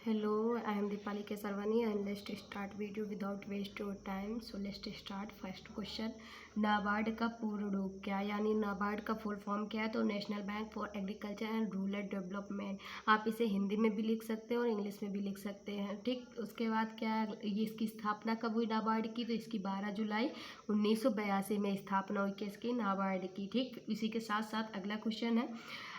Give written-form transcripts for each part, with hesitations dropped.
Hello, I am Dipali Kesarwani and let's start video without waste your time. So let's start first question. NABARD का पूर्ण रूप क्या, यानी नाबार्ड का फुल फॉर्म क्या है? तो national bank for agriculture and rural development. आप इसे हिंदी में भी लिख सकते हैं और इंग्लिश में भी लिख सकते हैं। ठीक, उसके बाद क्या है, ये इसकी स्थापना कब हुई नाबार्ड की? तो इसकी 12 जुलाई 1982 में स्थापना हुई किसकी? नाबार्ड की। ठीक, इसी के साथ साथ अगला क्वेश्चन है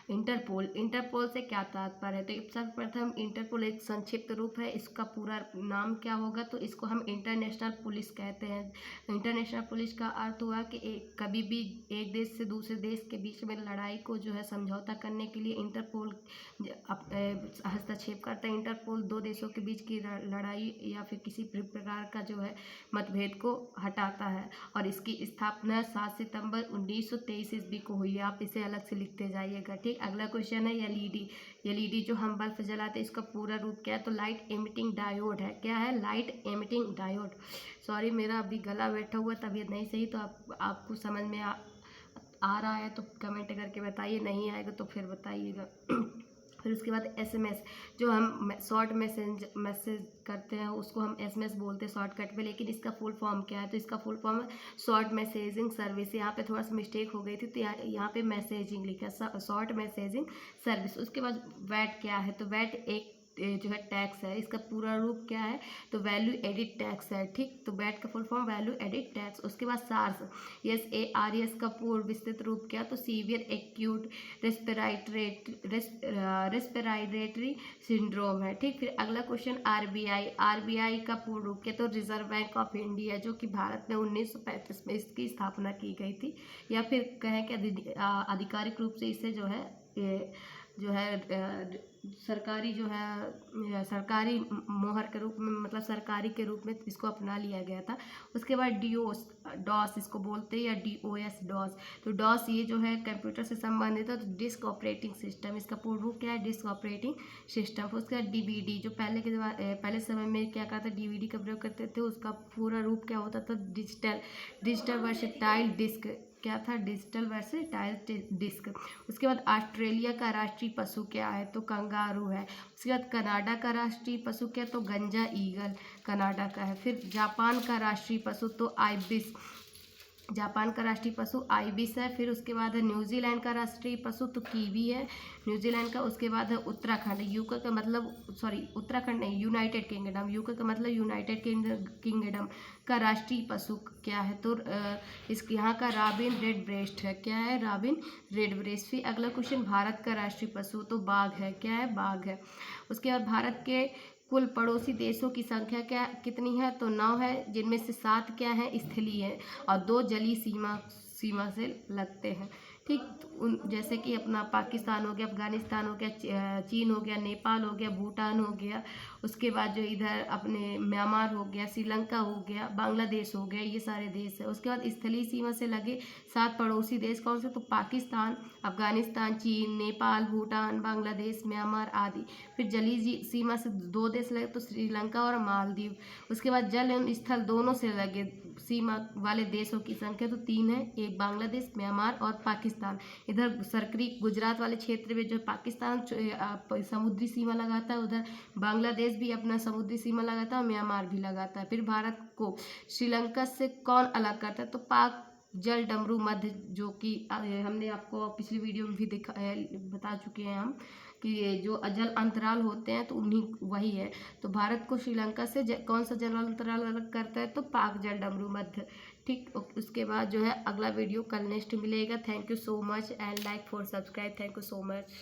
इंटरपोल। इंटरपोल से क्या तात्पर्य है? तो सर्वप्रथम इंटरपोल एक संक्षिप्त रूप है, इसका पूरा नाम क्या होगा? तो इसको हम इंटरनेशनल पुलिस कहते हैं। इंटरनेशनल पुलिस का अर्थ हुआ कि कभी भी एक देश से दूसरे देश के बीच में लड़ाई को जो है समझौता करने के लिए इंटरपोल हस्तक्षेप करता है। इंटरपोल दो देशों के बीच की लड़ाई या फिर किसी प्रकार का जो है मतभेद को हटाता है और इसकी स्थापना 7 सितंबर 1923 ईस्वी को हुई है। आप इसे अलग से लिखते जाइएगा। ठीक, अगला क्वेश्चन है एलईडी। एलईडी जो हम बल्ब जलाते हैं, इसका पूरा रूप क्या है? तो लाइट एमिटिंग डायोड है। क्या है? Light emitting diode. सॉरी, मेरा अभी गला बैठा हुआ, तबीयत नहीं सही, तो आपको समझ में आ रहा है तो कमेंट करके बताइए, नहीं आएगा तो फिर बताइएगा। फिर उसके बाद एसएमएस, जो हम शॉर्ट मैसेज करते हैं उसको हम एसएमएस बोलते हैं शॉर्टकट में, लेकिन इसका फुल फॉर्म क्या है? तो इसका फुल फॉर्म है शॉर्ट मैसेजिंग सर्विस। यहाँ पे थोड़ा सा मिस्टेक हो गई थी, तो यहाँ पे मैसेजिंग लिखा, शॉर्ट मैसेजिंग सर्विस। उसके बाद वैट क्या है? तो वैट एक जो है टैक्स है। इसका पूरा रूप क्या है? तो वैल्यू एडिड टैक्स है। ठीक, तो वैट का full form value added tax. उसके बाद सार्स, SARS का पूर्ण विस्तृत रूप क्या? तो सीवियर एक्यूट रेस्पिरेटरी सिंड्रोम है। ठीक, फिर अगला क्वेश्चन आरबीआई। आरबीआई का पूर्ण रूप क्या? तो रिजर्व बैंक ऑफ इंडिया, जो कि भारत में 1935 में इसकी स्थापना की गई थी, या फिर कहें कि आधिकारिक रूप से इसे जो है सरकारी जो है सरकारी मोहर के रूप में, मतलब सरकारी के रूप में इसको अपना लिया गया था। उसके बाद डॉस इसको बोलते हैं, या DOS डॉस। तो डॉस ये जो है कंप्यूटर से संबंधित है, तो डिस्क ऑपरेटिंग सिस्टम। इसका पूर्ण रूप क्या है? Disk operating system. उसके बाद DVD, जो पहले समय में क्या करता था, DVD का प्रयोग करते थे, उसका पूरा रूप क्या होता था? Digital versatile disc. क्या था? Digital versatile disc. उसके बाद ऑस्ट्रेलिया का राष्ट्रीय पशु क्या है? तो कंगारू है। उसके बाद कनाडा का राष्ट्रीय पशु क्या? तो गंजा ईगल कनाडा का है। फिर जापान का राष्ट्रीय पशु तो आइबिस, जापान का राष्ट्रीय पशु आइबिस है। फिर उसके बाद है न्यूजीलैंड का राष्ट्रीय पशु तो कीवी है, न्यूजीलैंड का। उसके बाद है उत्तराखंड, यूके का मतलब, सॉरी उत्तराखंड नहीं, यूनाइटेड किंगडम, यूके का मतलब यूनाइटेड किंगडम का राष्ट्रीय पशु क्या है? तो इसके यहाँ का रॉबिन रेड ब्रेस्ट है। क्या है? Robin red breast. फिर अगला क्वेश्चन, भारत का राष्ट्रीय पशु तो बाघ है। क्या है? बाघ है। उसके बाद भारत के कुल पड़ोसी देशों की संख्या क्या कितनी है? तो 9 है, जिनमें से 7 क्या है? स्थलीय है और 2 जलीय सीमा से लगते हैं। ठीक, जैसे कि अपना पाकिस्तान हो गया, अफगानिस्तान हो गया, चीन हो गया, नेपाल हो गया, भूटान हो गया। उसके बाद जो इधर अपने म्यांमार हो गया, श्रीलंका हो गया, बांग्लादेश हो गया, ये सारे देश है। उसके बाद स्थलीय सीमा से लगे 7 पड़ोसी देश कौन से? तो पाकिस्तान, अफगानिस्तान, चीन, नेपाल, भूटान, बांग्लादेश, म्यांमार आदि। फिर जलीय सीमा से 2 देश लगे, तो श्रीलंका और मालदीव। उसके बाद जल एवं स्थल दोनों से लगे सीमा वाले देशों की संख्या तो 3 है, एक बांग्लादेश, म्यांमार और पाकिस्तान। इधर सरकरी गुजरात वाले क्षेत्र में जो पाकिस्तान समुद्री सीमा लगाता है, उधर बांग्लादेश भी अपना समुद्री सीमा लगाता है और म्यांमार भी लगाता है। फिर भारत को श्रीलंका से कौन अलग करता है? तो पाक जल डमरू मध्य, जो कि हमने आपको पिछली वीडियो में भी बता चुके हैं हम कि ये जो जल अंतराल होते हैं तो उन्हीं वही है। तो भारत को श्रीलंका से कौन सा जल अंतराल अलग करता है? तो पाक जल डमरू मध्य। ठीक, उसके बाद जो है अगला वीडियो कल नेक्स्ट मिलेगा। Thank you so much and like for subscribe. Thank you so much.